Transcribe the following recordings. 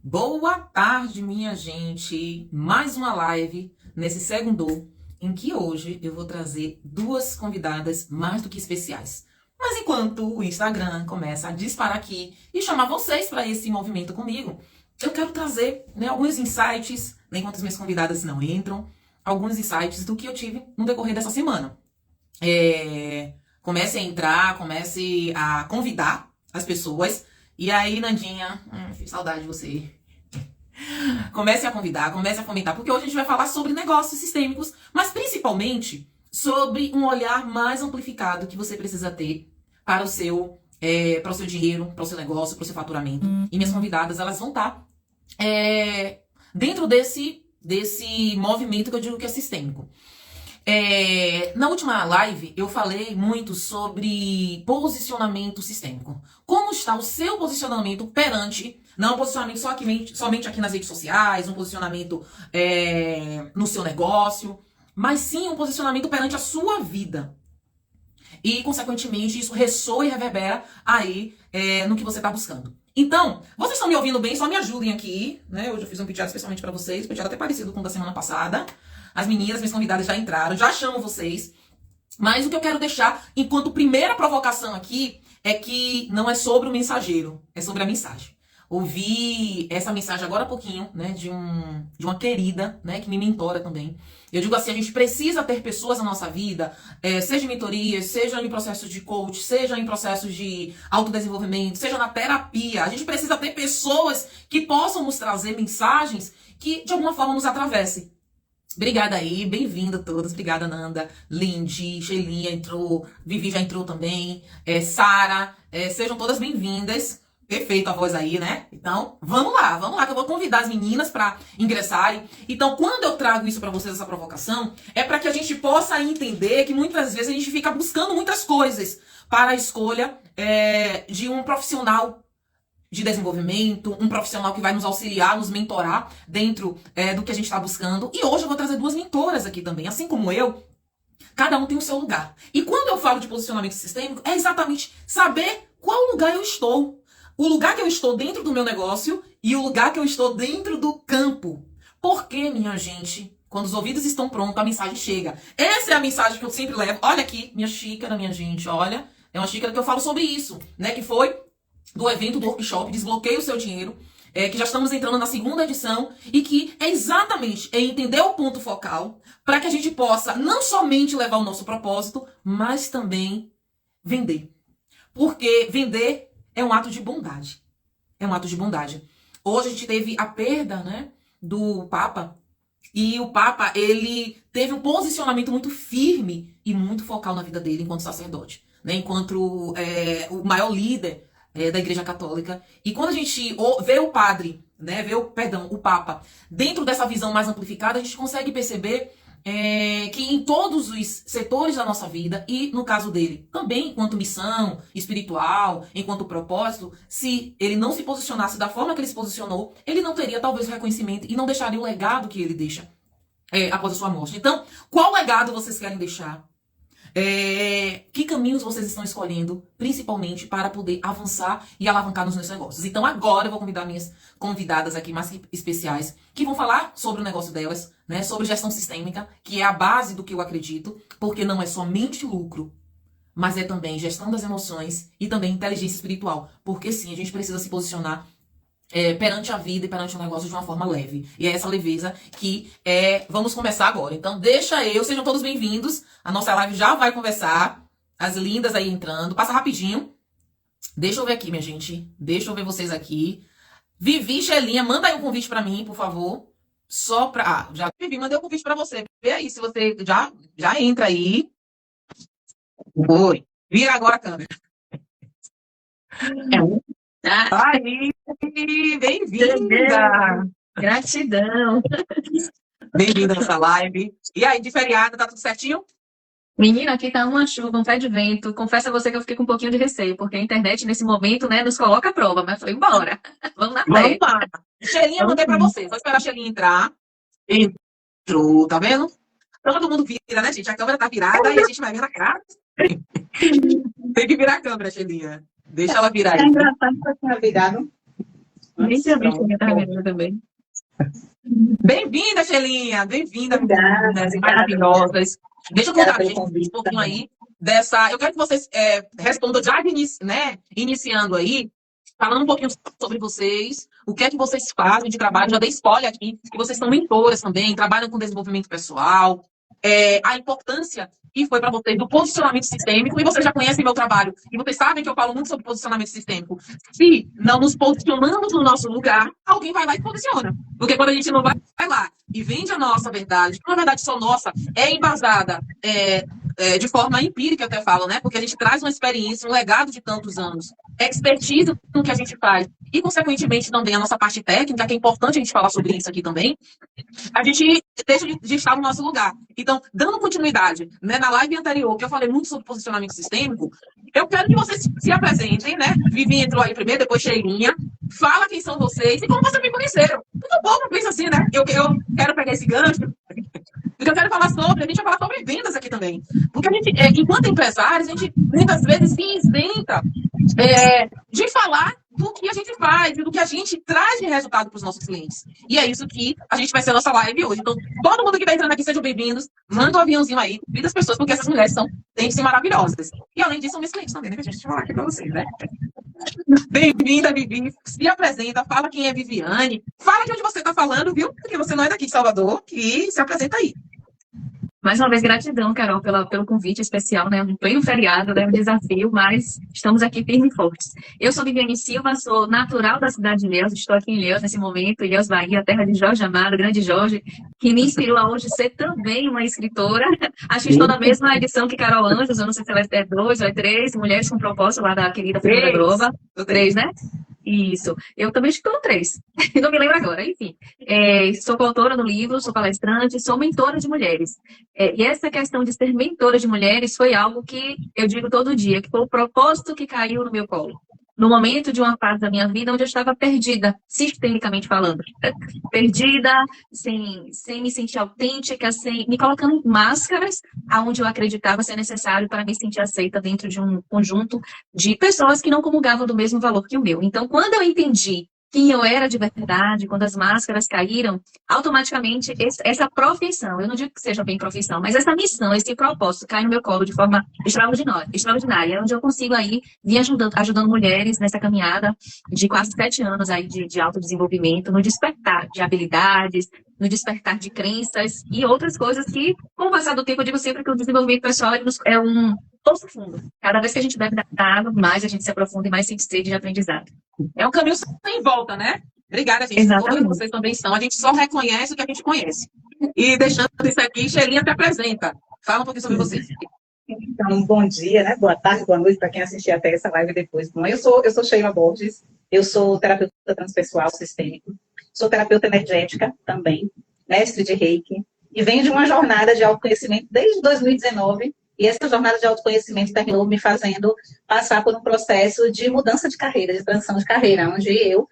Boa tarde, minha gente. Mais uma live nesse segundo, em que hoje eu vou trazer duas convidadas mais do que especiais. Mas enquanto o Instagram começa a disparar aqui e chamar vocês para esse movimento comigo, eu quero trazer, alguns insights, enquanto as minhas convidadas não entram, alguns insights do que eu tive no decorrer dessa semana. Comece a entrar, comece a convidar as pessoas. E aí, Nandinha, saudade de você. Comece a convidar, comece a comentar, porque hoje a gente vai falar sobre negócios sistêmicos, mas principalmente sobre um olhar mais amplificado que você precisa ter para o seu dinheiro, para o seu negócio, para o seu faturamento. E minhas convidadas, elas vão estar dentro desse movimento que eu digo que é sistêmico. Na última live, eu falei muito sobre posicionamento sistêmico. Como está o seu posicionamento perante, não um posicionamento somente aqui nas redes sociais, um posicionamento no seu negócio, mas sim um posicionamento perante a sua vida. E, consequentemente, isso ressoa e reverbera aí no que você está buscando. Então, vocês estão me ouvindo bem? Só me ajudem aqui, né? Hoje eu fiz um pedido especialmente para vocês, um pedido até parecido com o da semana passada. As meninas, minhas convidadas já entraram, já chamo vocês. Mas o que eu quero deixar, enquanto primeira provocação aqui, é que não é sobre o mensageiro, é sobre a mensagem. Ouvi essa mensagem agora há pouquinho, né, de uma querida, né, que me mentora também. Eu digo assim, a gente precisa ter pessoas na nossa vida, seja em mentorias, seja em processos de coach, seja em processos de autodesenvolvimento, seja na terapia. A gente precisa ter pessoas que possam nos trazer mensagens que, de alguma forma, nos atravessem. Obrigada aí, bem-vinda a todos. Obrigada, Nanda, Lindy, Sheilinha entrou, Vivi já entrou também, Sara, sejam todas bem-vindas. Perfeito a voz aí, né? Então, vamos lá, que eu vou convidar as meninas para ingressarem. Então, quando eu trago isso para vocês, essa provocação, é para que a gente possa entender que muitas vezes a gente fica buscando muitas coisas para a escolha de um profissional de desenvolvimento, um profissional que vai nos auxiliar, nos mentorar dentro do que a gente está buscando. E hoje eu vou trazer duas mentoras aqui também, assim como eu. Cada um tem o seu lugar. E quando eu falo de posicionamento sistêmico, é exatamente saber qual lugar eu estou. O lugar que eu estou dentro do meu negócio e o lugar que eu estou dentro do campo. Porque, minha gente, quando os ouvidos estão prontos, a mensagem chega. Essa é a mensagem que eu sempre levo. Olha aqui, minha xícara, minha gente, olha. É uma xícara que eu falo sobre isso, né? Que foi do evento do workshop Desbloqueie o Seu Dinheiro, que já estamos entrando na segunda edição, e que é exatamente entender o ponto focal para que a gente possa não somente levar o nosso propósito, mas também vender. Porque vender é um ato de bondade. É um ato de bondade. Hoje a gente teve a perda, né, do Papa, e o Papa, ele teve um posicionamento muito firme e muito focal na vida dele enquanto sacerdote, né, enquanto o maior líder da Igreja Católica. E quando a gente vê o padre, né, o Papa, dentro dessa visão mais amplificada, a gente consegue perceber que em todos os setores da nossa vida, e no caso dele, também enquanto missão espiritual, enquanto propósito, se ele não se posicionasse da forma que ele se posicionou, ele não teria talvez o reconhecimento e não deixaria o legado que ele deixa após a sua morte. Então, qual legado vocês querem deixar? Que caminhos vocês estão escolhendo, principalmente para poder avançar e alavancar nos seus negócios? Então agora eu vou convidar minhas convidadas aqui mais especiais, que vão falar sobre o negócio delas, né, sobre gestão sistêmica, que é a base do que eu acredito, porque não é somente lucro, mas é também gestão das emoções e também inteligência espiritual, porque sim, a gente precisa se posicionar perante a vida e perante o negócio de uma forma leve. E é essa leveza que vamos começar agora. Então sejam todos bem-vindos. A nossa live já vai conversar. As lindas aí entrando. Passa rapidinho. Deixa eu ver aqui, minha gente. Deixa eu ver vocês aqui. Vivi, Xelinha, manda aí um convite pra mim, por favor. Só pra... já Vivi, mandei um convite pra você. Vê aí se você já entra aí. Oi. Vira agora a câmera. Aí, bem-vinda! Gratidão. Bem-vinda a nossa live. E aí, de feriado, tá tudo certinho? Menina, aqui tá uma chuva, um pé de vento. Confesso a você que eu fiquei com um pouquinho de receio, porque a internet, nesse momento, né, nos coloca à prova. Mas falei, bora, vamos na fé. Vamos lá. Xelinha, mandei pra você. Vou esperar a Xelinha entrar. Entrou, tá vendo? Todo mundo vira, né, gente? A câmera tá virada e a gente vai ver na cara. Tem que virar a câmera, Xelinha. Deixa ela virar aí. É engraçado que eu tinha virado. Nem tinha visto Pronto. que estava vendo também. Bem-vinda, Shelinha. Bem-vinda, Obrigada, meninas obrigada, maravilhosas. Deixa eu contar Obrigada pra pelo gente um convite pouquinho também. aí dessa. Eu quero que vocês respondam já iniciando aí, falando um pouquinho sobre vocês, o que é que vocês fazem de trabalho. Já dei spoiler aqui, que vocês são mentoras também, trabalham com desenvolvimento pessoal, a importância que foi para vocês do posicionamento sistêmico, e vocês já conhecem meu trabalho, e vocês sabem que eu falo muito sobre posicionamento sistêmico. Se não nos posicionamos no nosso lugar, alguém vai lá e posiciona. Porque quando a gente não vai lá e vende a nossa verdade, que não é verdade só nossa, é embasada de forma empírica, eu até falo, né? Porque a gente traz uma experiência, um legado de tantos anos, expertise no que a gente faz, e, consequentemente, também a nossa parte técnica, que é importante a gente falar sobre isso aqui também, a gente deixa de estar no nosso lugar. Então, dando continuidade, né, na live anterior, que eu falei muito sobre posicionamento sistêmico, eu quero que vocês se apresentem, né? Vivi entrou aí primeiro, depois Cheirinha. Fala quem são vocês e como vocês me conheceram. Muito bom, pensa assim, né? Eu quero pegar esse gancho, porque eu quero falar sobre, a gente vai falar sobre vendas aqui também. Porque a gente, enquanto empresários, a gente muitas vezes se isenta de falar do que a gente faz e do que a gente traz de resultado para os nossos clientes. E é isso que a gente vai ser a nossa live hoje. Então, todo mundo que está entrando aqui, sejam bem-vindos. Manda um aviãozinho aí, convida as pessoas, porque essas mulheres são maravilhosas. E, além disso, são meus clientes também, né? Que a gente vai falar aqui para vocês, né? Bem-vinda, Vivi. Se apresenta, fala quem é Viviane. Fala de onde você está falando, viu? Porque você não é daqui de Salvador, que se apresenta aí. Mais uma vez, gratidão, Carol, pelo convite especial, né? Um pleno feriado, né? Um desafio, mas estamos aqui firmes e fortes. Eu sou Viviane Silva, sou natural da cidade de Ilhéus, estou aqui em Ilhéus nesse momento, Ilhéus, Bahia, terra de Jorge Amado, grande Jorge, que me inspirou a hoje ser também uma escritora. Acho que estou na mesma edição que Carol Anjos, eu não sei se ela é 2 ou é 3, Mulheres com Propósito, lá da querida Fernanda Grova. 3, né? Isso. Eu também estou no 3. Não me lembro agora, enfim. Sou coautora do livro, sou palestrante, sou mentora de mulheres. E essa questão de ser mentora de mulheres foi algo que eu digo todo dia, que foi o propósito que caiu no meu colo. No momento de uma fase da minha vida onde eu estava perdida, sistemicamente falando. Perdida, sem me sentir autêntica, me colocando em máscaras, aonde eu acreditava ser necessário para me sentir aceita dentro de um conjunto de pessoas que não comungavam do mesmo valor que o meu. Então, quando eu entendi quem eu era de verdade, quando as máscaras caíram, automaticamente essa profissão, eu não digo que seja bem profissão, mas essa missão, esse propósito cai no meu colo de forma extraordinária, onde eu consigo aí vir ajudando mulheres nessa caminhada de quase 7 anos aí de autodesenvolvimento, no despertar de habilidades, no despertar de crenças e outras coisas que, com o passar do tempo, eu digo sempre que o desenvolvimento pessoal é um poço fundo. Cada vez que a gente bebe da água, mais a gente se aprofunda e mais sente sede de aprendizado. É um caminho sem volta, né? Obrigada, gente. Exatamente. Todas vocês também são. A gente só reconhece o que a gente conhece. E deixando isso aqui, Shelinha te apresenta. Fala um pouquinho sobre vocês. Então, bom dia, né? Boa tarde, boa noite para quem assistir até essa live depois. Bom, eu sou Sheila Borges, eu sou terapeuta transpessoal sistêmico, sou terapeuta energética também, mestre de Reiki, e venho de uma jornada de autoconhecimento desde 2019, e essa jornada de autoconhecimento terminou me fazendo passar por um processo de mudança de carreira, de transição de carreira, onde eu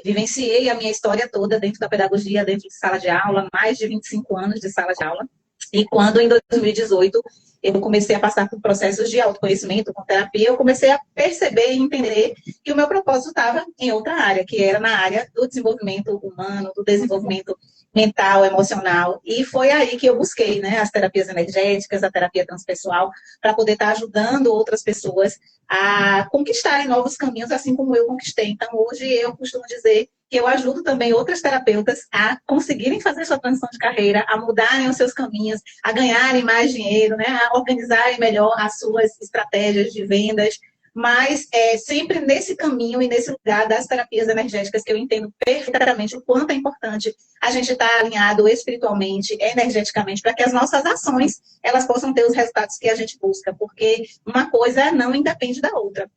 vivenciei a minha história toda dentro da pedagogia, dentro de sala de aula, mais de 25 anos de sala de aula. E quando, em 2018, eu comecei a passar por processos de autoconhecimento com terapia, eu comecei a perceber e entender que o meu propósito estava em outra área, que era na área do desenvolvimento humano, do desenvolvimento mental, emocional. E foi aí que eu busquei, né, as terapias energéticas, a terapia transpessoal, para poder estar ajudando outras pessoas a conquistarem novos caminhos, assim como eu conquistei. Então, hoje eu costumo dizer que eu ajudo também outras terapeutas a conseguirem fazer sua transição de carreira, a mudarem os seus caminhos, a ganharem mais dinheiro, né, a organizarem melhor as suas estratégias de vendas, mas sempre nesse caminho e nesse lugar das terapias energéticas, que eu entendo perfeitamente o quanto é importante a gente estar alinhado espiritualmente, energeticamente, para que as nossas ações elas possam ter os resultados que a gente busca, porque uma coisa não independe da outra.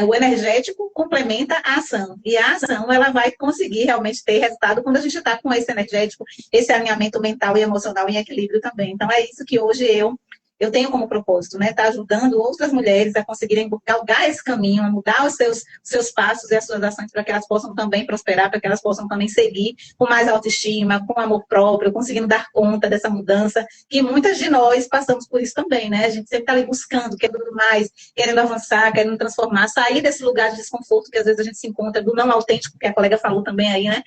O energético complementa a ação, e a ação ela vai conseguir realmente ter resultado quando a gente está com esse energético, esse alinhamento mental e emocional em equilíbrio também. Então é isso que hoje eu eu tenho como propósito, né, estar ajudando outras mulheres a conseguirem galgar esse caminho, a mudar os seus passos e as suas ações para que elas possam também prosperar, para que elas possam também seguir com mais autoestima, com amor próprio, conseguindo dar conta dessa mudança, que muitas de nós passamos por isso também, né? A gente sempre está ali buscando, querendo mais, querendo avançar, querendo transformar, sair desse lugar de desconforto que às vezes a gente se encontra, do não autêntico, que a colega falou também aí, né?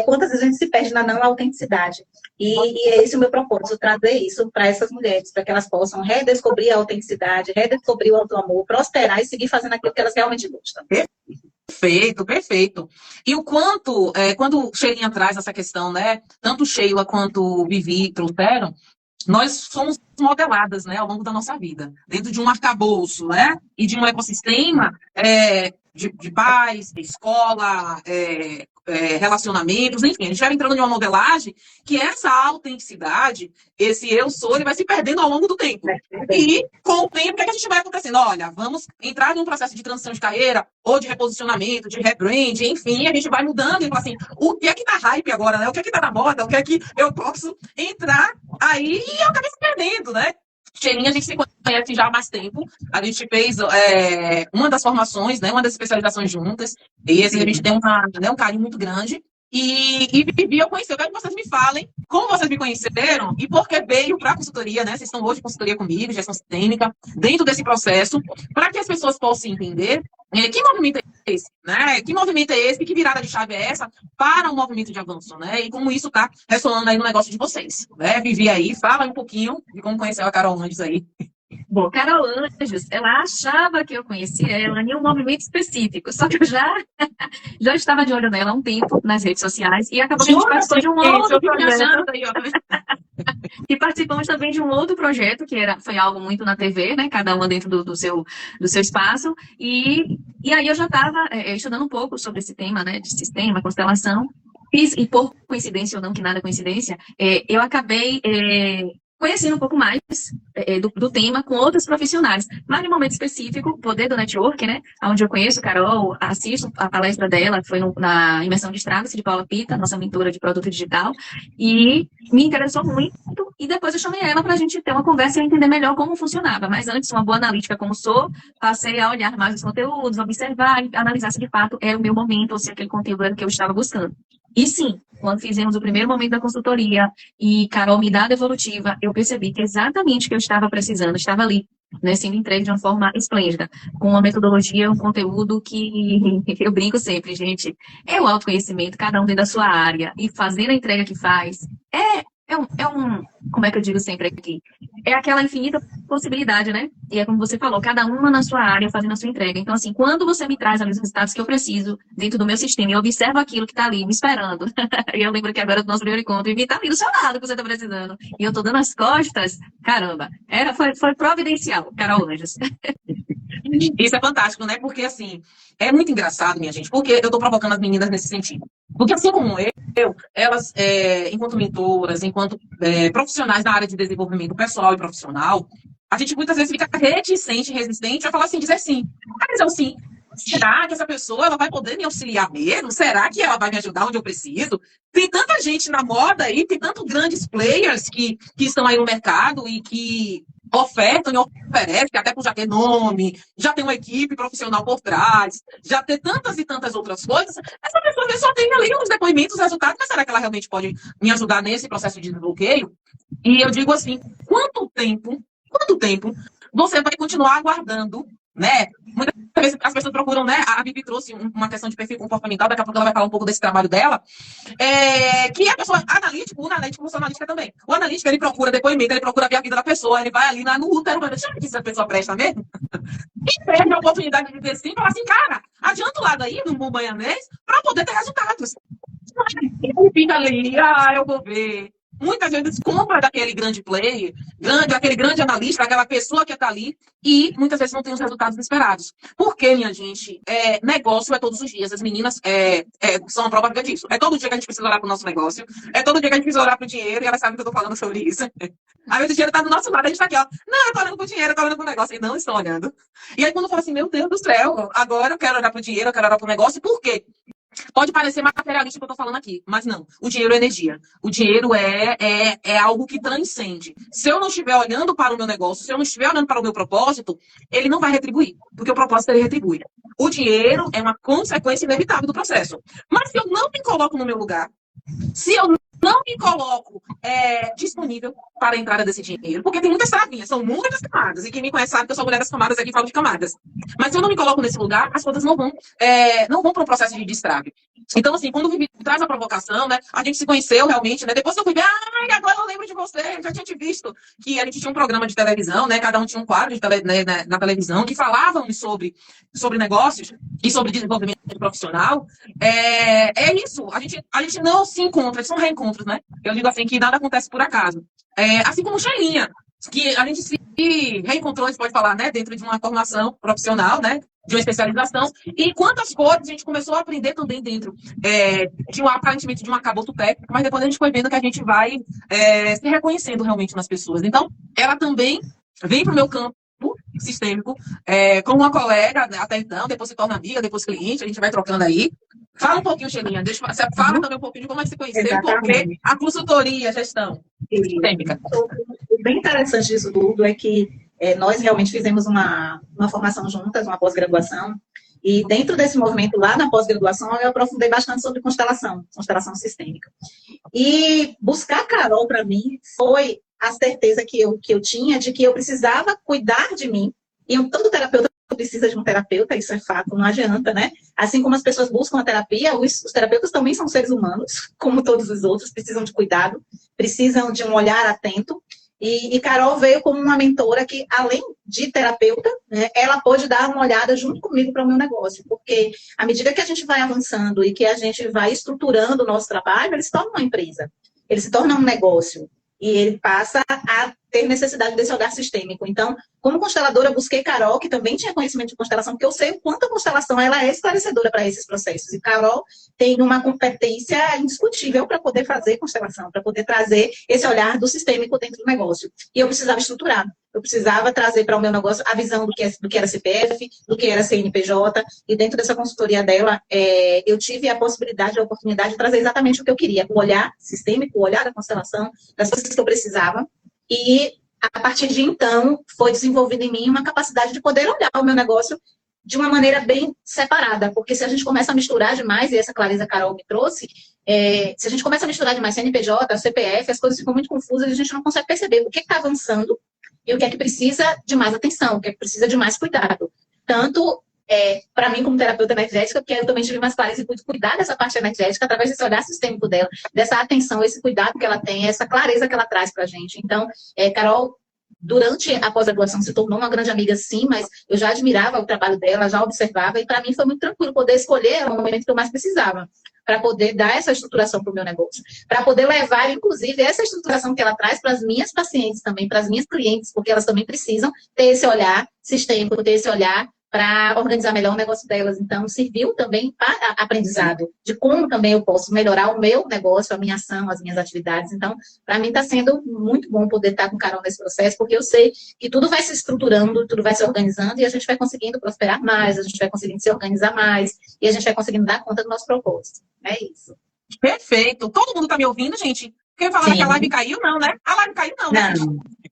Quantas vezes a gente se perde na não autenticidade. E é esse o meu propósito, trazer isso para essas mulheres, para que elas possam redescobrir a autenticidade, redescobrir o auto-amor, prosperar e seguir fazendo aquilo que elas realmente gostam. Perfeito, perfeito. E o quanto, quando Sheilinha traz essa questão, né, tanto Sheila quanto Vivi trouxeram, nós somos modeladas, né, ao longo da nossa vida, dentro de um arcabouço, né, e de um ecossistema de pais, de escola, relacionamentos, enfim, a gente vai entrando em uma modelagem que essa autenticidade, esse eu sou, ele vai se perdendo ao longo do tempo. E, com o tempo, o que é que a gente vai acontecendo? Olha, vamos entrar num processo de transição de carreira, ou de reposicionamento, de rebrand, enfim, a gente vai mudando e fala assim, o que é que tá hype agora, né? O que é que tá na moda? O que é que eu posso entrar aí? E eu acabei se perdendo, né? Sheilinha, a gente se conhece já há mais tempo. A gente fez uma das formações, né, uma das especializações juntas. E a gente tem um carinho muito grande. E Vivi, eu conheci. Eu quero que vocês me falem como vocês me conheceram e por que veio para a consultoria, né? Vocês estão hoje em consultoria comigo, gestão sistêmica, dentro desse processo, para que as pessoas possam entender que movimento é esse, né? Que movimento é esse? Que virada de chave é essa para um movimento de avanço, né? E como isso está ressoando aí no negócio de vocês, né? Vivi aí, fala um pouquinho de como conheceu a Carol Anjos aí. Bom, Carol Anjos, ela achava que eu conhecia ela em um movimento específico, só que eu já estava de olho nela há um tempo nas redes sociais e acabou que a gente participou de um outro projeto. E participamos também de um outro projeto, que foi algo muito na TV, né? Cada uma dentro do seu espaço. E aí eu já estava estudando um pouco sobre esse tema, né? De sistema, constelação. E por coincidência ou não, que nada é coincidência, eu acabei conhecendo um pouco mais do tema com outros profissionais. Mas, no momento específico, o poder do network, né? Onde eu conheço Carol, assisto a palestra dela, foi na imersão de estragos de Paula Pita, nossa mentora de produto digital, e me interessou muito. E depois eu chamei ela para a gente ter uma conversa e entender melhor como funcionava. Mas antes, uma boa analítica como sou, passei a olhar mais os conteúdos, observar e analisar se de fato era o meu momento ou se aquele conteúdo era o que eu estava buscando. E sim, quando fizemos o primeiro momento da consultoria e Carol me dá a devolutiva, eu percebi que exatamente o que eu estava precisando estava ali, né, sendo entregue de uma forma esplêndida, com uma metodologia, um conteúdo que eu brinco sempre, gente, é o autoconhecimento, cada um dentro da sua área, e fazer a entrega que faz como é que eu digo sempre aqui? É aquela infinita possibilidade, né? E é como você falou, cada uma na sua área fazendo a sua entrega. Então, assim, quando você me traz ali os resultados que eu preciso dentro do meu sistema, eu observo aquilo que está ali me esperando. E eu lembro que agora do nosso primeiro encontro, e tá ali do seu lado que você está precisando. E eu tô dando as costas, caramba, foi providencial, Carol Anjos. Isso é fantástico, né? Porque, assim, é muito engraçado, minha gente, porque eu tô provocando as meninas nesse sentido. Porque, assim como elas, enquanto mentoras, enquanto profissionais da área de desenvolvimento pessoal e profissional, a gente muitas vezes fica reticente, resistente a falar assim, dizer sim. Mas eu sim. Será que essa pessoa ela vai poder me auxiliar mesmo? Será que ela vai me ajudar onde eu preciso? Tem tanta gente na moda aí, tem tantos grandes players que estão aí no mercado e que ofertam e oferecem, que até por já ter nome, já tem uma equipe profissional por trás, já ter tantas e tantas outras coisas, essa pessoa só tem ali os depoimentos, os resultados, mas será que ela realmente pode me ajudar nesse processo de desbloqueio? E eu digo assim, quanto tempo você vai continuar aguardando, né? Muitas vezes as pessoas procuram, né? A Vivi trouxe uma questão de perfil comportamental, daqui a pouco ela vai falar um pouco desse trabalho dela, que a pessoa, o analítico, o analítica também. O analítico, ele procura depoimento, ele procura ver a vida da pessoa, ele vai ali no útero, vai ver, será que essa pessoa presta mesmo? E perde a oportunidade de dizer sim, fala assim, cara, adianta o lado aí, no bom baianês, para poder ter resultados. Ele fica ali, eu vou ver. Muitas vezes compra daquele grande player, daquele grande analista, aquela pessoa que está ali, e muitas vezes não tem os resultados esperados. Porque, minha gente, negócio é todos os dias. As meninas são a prova viva disso. É todo dia que a gente precisa olhar para o nosso negócio, é todo dia que a gente precisa olhar para o dinheiro, e elas sabem que eu estou falando sobre isso. Aí o dinheiro está do nosso lado, a gente está aqui, ó. Não, eu estou olhando para o dinheiro, eu estou olhando para o negócio, e não estão olhando. E aí quando eu falo assim, meu Deus do céu, agora eu quero olhar para o dinheiro, eu quero olhar para o negócio, por quê? Pode parecer materialista o que eu tô falando aqui, mas não. O dinheiro é energia. O dinheiro é algo que transcende. Se eu não estiver olhando para o meu negócio, se eu não estiver olhando para o meu propósito, ele não vai retribuir, porque o propósito ele retribui. O dinheiro é uma consequência inevitável do processo. Mas se eu não me coloco no meu lugar, se eu não me coloco disponível para a entrada desse dinheiro, porque tem muitas travinhas, são muitas camadas, e quem me conhece sabe que eu sou mulher das camadas, aqui falo de camadas. Mas se eu não me coloco nesse lugar, as coisas não vão para um processo de destrave. Então, assim, quando o Vivi traz a provocação, né, a gente se conheceu realmente, né, depois que eu fui ver, agora eu lembro de você, eu já tinha te visto, que a gente tinha um programa de televisão, né, cada um tinha um quadro na televisão, que falavam sobre negócios e sobre desenvolvimento profissional. É isso, a gente não se encontra, são reencontros, né? Eu digo assim, que nada acontece por acaso. Assim como Xelinha, que a gente se reencontrou, a gente pode falar, né, dentro de uma formação profissional, né, de uma especialização, e quantas coisas a gente começou a aprender também dentro aparentemente de um arcabouço técnico, mas depois a gente foi vendo que a gente vai se reconhecendo realmente nas pessoas. Então, ela também vem para o meu campo sistêmico, como uma colega até então, depois se torna amiga, depois cliente, a gente vai trocando aí. Fala um pouquinho, Xelinha, você fala também um pouquinho de como é que você conheceu, porque a consultoria, a gestão sistêmica. O bem interessante disso tudo é que nós realmente fizemos uma formação juntas, uma pós-graduação, e dentro desse movimento, lá na pós-graduação, eu aprofundei bastante sobre constelação sistêmica. E buscar a Carol, para mim, foi a certeza que eu tinha de que eu precisava cuidar de mim, e todo terapeuta precisa de um terapeuta, isso é fato, não adianta, né? Assim como as pessoas buscam a terapia, os terapeutas também são seres humanos, como todos os outros, precisam de cuidado, precisam de um olhar atento, e Carol veio como uma mentora que, além de terapeuta, né, ela pôde dar uma olhada junto comigo para o meu negócio, porque à medida que a gente vai avançando e que a gente vai estruturando o nosso trabalho, ele se torna uma empresa, ele se torna um negócio, e ele passa a ter necessidade desse olhar sistêmico. Então, como consteladora, eu busquei Carol, que também tinha conhecimento de constelação, porque eu sei o quanto a constelação ela é esclarecedora para esses processos. E Carol tem uma competência indiscutível para poder fazer constelação, para poder trazer esse olhar do sistêmico dentro do negócio. E eu precisava estruturar. Eu precisava trazer para o meu negócio a visão do que era CPF, do que era CNPJ, e dentro dessa consultoria dela, eu tive a possibilidade, a oportunidade de trazer exatamente o que eu queria, o olhar sistêmico, o olhar da constelação, das coisas que eu precisava, e a partir de então, foi desenvolvida em mim uma capacidade de poder olhar o meu negócio de uma maneira bem separada, porque se a gente começa a misturar demais, e essa clareza Carol me trouxe, se a gente começa a misturar demais CNPJ, CPF, as coisas ficam muito confusas e a gente não consegue perceber o que está avançando e o que é que precisa de mais atenção, o que é que precisa de mais cuidado. Tanto para mim, como terapeuta energética, porque eu também tive mais clareza e pude cuidar dessa parte energética através desse olhar sistêmico dela, dessa atenção, esse cuidado que ela tem, essa clareza que ela traz para a gente. Então, Carol, durante a pós-graduação, se tornou uma grande amiga, sim, mas eu já admirava o trabalho dela, já observava, e para mim foi muito tranquilo poder escolher o momento que eu mais precisava, para poder dar essa estruturação para o meu negócio, para poder levar, inclusive, essa estruturação que ela traz para as minhas pacientes também, para as minhas clientes, porque elas também precisam ter esse olhar sistêmico, ter esse olhar para organizar melhor o negócio delas. Então, serviu também para aprendizado de como também eu posso melhorar o meu negócio, a minha ação, as minhas atividades. Então, para mim está sendo muito bom poder estar com Carol nesse processo, porque eu sei que tudo vai se estruturando, tudo vai se organizando e a gente vai conseguindo prosperar mais, a gente vai conseguindo se organizar mais e a gente vai conseguindo dar conta do nosso propósito. É isso. Perfeito. Todo mundo está me ouvindo, gente? Quem fala que a live caiu, não, né? A live caiu, não, né?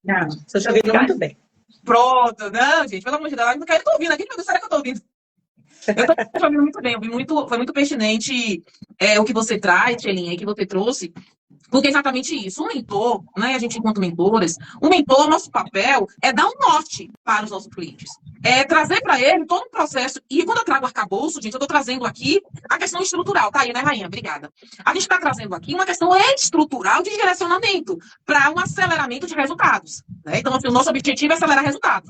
Não. Estou te ouvindo muito bem. Pronto, não, gente, pelo amor de Deus, eu tô ouvindo aqui, meu Deus, será que eu tô ouvindo? Eu tô ouvindo muito bem, foi muito pertinente o que você traz, Xelinha, e que você trouxe, porque é exatamente isso. Um mentor, né, a gente enquanto mentoras, um mentor, nosso papel é dar um norte para os nossos clientes. É trazer para ele todo um processo, e quando eu trago arcabouço, gente, eu tô trazendo aqui a questão estrutural, tá aí, né, Rainha? Obrigada. A gente está trazendo aqui uma questão estrutural de direcionamento para um aceleramento de resultados, né? Então, assim, o nosso objetivo é acelerar resultados.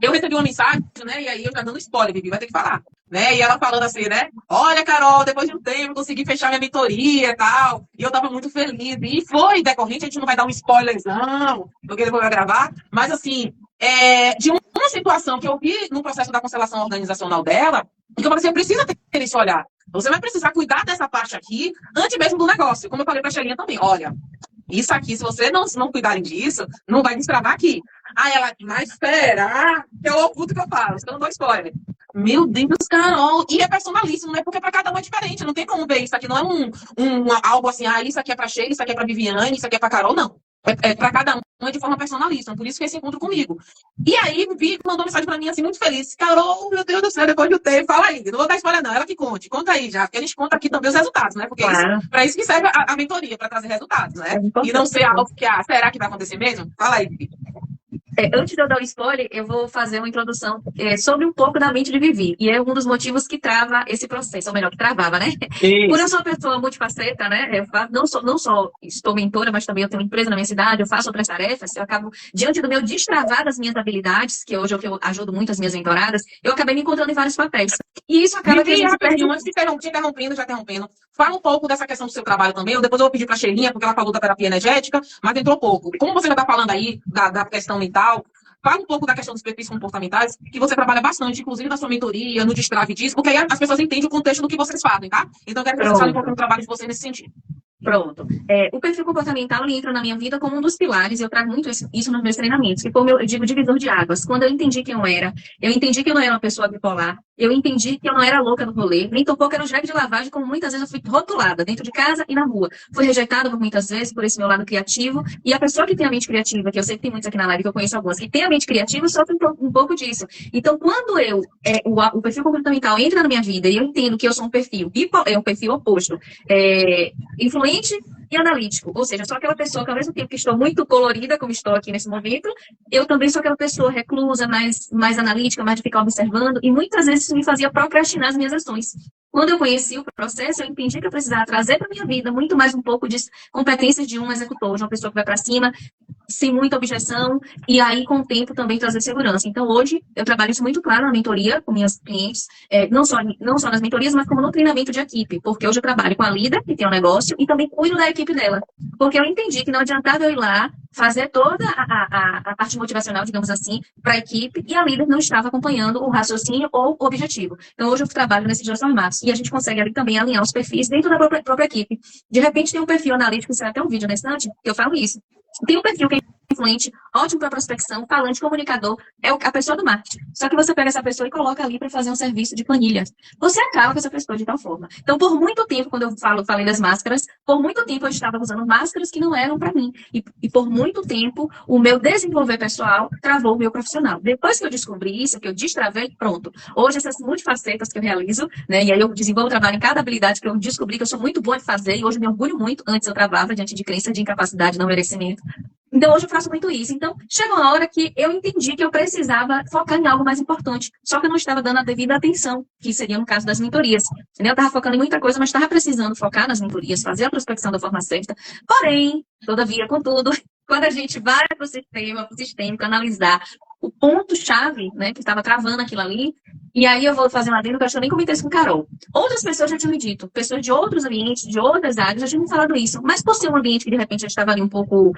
Eu recebi uma mensagem, né, e aí eu já dando spoiler, Vivi, vai ter que falar, né, e ela falando assim, né, olha, Carol, depois de um tempo, consegui fechar minha mentoria e tal, e eu tava muito feliz, e foi decorrente, a gente não vai dar um spoilerzão, porque depois vai gravar, mas assim, de uma situação que eu vi no processo da constelação organizacional dela, que eu falei assim, eu preciso ter esse olhar, você vai precisar cuidar dessa parte aqui, antes mesmo do negócio, como eu falei pra Xelinha também, olha, isso aqui, se você não cuidarem disso, não vai destravar aqui. Aí ela, mas espera, que é o oculto que eu falo, eu não dou spoiler. Meu Deus, Carol, e é personalíssimo, né? Porque para cada um é diferente, não tem como ver isso aqui, não é algo assim, isso aqui é para Sheila, isso aqui é para Viviane, isso aqui é para Carol, não. É para cada um, é de forma personalista, por isso que esse encontro comigo. E aí, Vi mandou mensagem para mim, assim, muito feliz. Carol, meu Deus do céu, depois do tempo, fala aí, não vou dar spoiler não, ela que conte, conta aí já, porque a gente conta aqui também os resultados, né? Porque Claro, para isso que serve a mentoria, para trazer resultados, é né? E não importante. ser algo que, será que vai acontecer mesmo? Fala aí, Vi. Antes de eu dar o spoiler, eu vou fazer uma introdução sobre um pouco da mente de Vivi. E é um dos motivos que trava esse processo, ou melhor, que travava, né? Por eu Isso. ser uma pessoa multifaceta, né? Não só estou mentora, mas também eu tenho uma empresa na minha cidade, eu faço outras tarefas, eu acabo, diante do meu destravar das minhas habilidades, que hoje eu ajudo muito as minhas mentoradas, eu acabei me encontrando em vários papéis. E isso acaba que a Vivi, gente se perde. rapidinho, antes de te interrompendo, já interrompendo, fala um pouco dessa questão do seu trabalho também, ou depois eu vou pedir para a Sheilinha, porque ela falou da terapia energética, mas entrou pouco. Como você já está falando aí da questão mental, fala um pouco da questão dos perfis comportamentais, que você trabalha bastante, inclusive na sua mentoria, no destrave disso, porque aí as pessoas entendem o contexto do que vocês fazem, tá? Então eu quero que vocês falem um pouquinho Pronto. do trabalho de vocês nesse sentido. Pronto. O perfil comportamental ele entra na minha vida como um dos pilares, e eu trago muito isso nos meus treinamentos, que foi o meu, eu digo, divisor de águas. Quando eu entendi quem eu entendi que eu não era uma pessoa bipolar, eu entendi que eu não era louca no rolê, nem tampouco era um jegue de lavagem, como muitas vezes eu fui rotulada, dentro de casa e na rua. Fui rejeitada por muitas vezes por esse meu lado criativo, e a pessoa que tem a mente criativa, que eu sei que tem muitos aqui na live, que eu conheço algumas, que tem a mente criativa, sofre um pouco disso. Então, quando o perfil comportamental entra na minha vida, e eu entendo que eu sou um perfil, um perfil oposto, influente e analítico, ou seja, eu sou aquela pessoa que ao mesmo tempo que estou muito colorida, como estou aqui nesse momento, eu também sou aquela pessoa reclusa, mais analítica, mais de ficar observando, e muitas vezes isso me fazia procrastinar as minhas ações. Quando eu conheci o processo, eu entendi que eu precisava trazer para a minha vida muito mais um pouco de competências de um executor, de uma pessoa que vai para cima, sem muita objeção, e aí com o tempo também trazer segurança. Então hoje eu trabalho isso muito claro na mentoria com minhas clientes, não só nas mentorias, mas como no treinamento de equipe, porque hoje eu trabalho com a líder que tem um negócio e também cuido da equipe dela, porque eu entendi que não adiantava eu ir lá fazer toda a parte motivacional, digamos assim, para a equipe, e a líder não estava acompanhando o raciocínio ou o objetivo. Então hoje eu trabalho nesses dois formatos, e a gente consegue ali também alinhar os perfis dentro da própria equipe. De repente tem um perfil analítico, será até um vídeo na estante, que eu falo isso. Tem um perfil que é influente, ótimo para prospecção, falante, comunicador, é a pessoa do marketing. Só que você pega essa pessoa e coloca ali para fazer um serviço de planilha. Você acaba com essa pessoa de tal forma. Então, por muito tempo, quando eu falei das máscaras, por muito tempo eu estava usando máscaras que não eram para mim. E por muito tempo, o meu desenvolver pessoal travou o meu profissional. Depois que eu descobri isso, que eu destravei, pronto. Hoje, essas multifacetas que eu realizo, né, e aí eu desenvolvo trabalho em cada habilidade que eu descobri que eu sou muito boa em fazer, e hoje eu me orgulho muito. Antes eu travava diante de crença de incapacidade, não merecimento. Então, hoje eu faço muito isso. Então, chegou uma hora que eu entendi que eu precisava focar em algo mais importante. Só que eu não estava dando a devida atenção, que seria no caso das mentorias. Entendeu? Eu estava focando em muita coisa, mas estava precisando focar nas mentorias, fazer a prospecção da forma certa. Porém, todavia, contudo, quando a gente vai para o sistêmico, analisar o ponto-chave, né, que estava travando aquilo ali, e aí eu vou fazer um adendo que eu acho que eu nem comentei isso com Carol. Outras pessoas já tinham me dito, pessoas de outros ambientes, de outras áreas, já tinham me falado isso. Mas por ser um ambiente que de repente já estava ali um pouco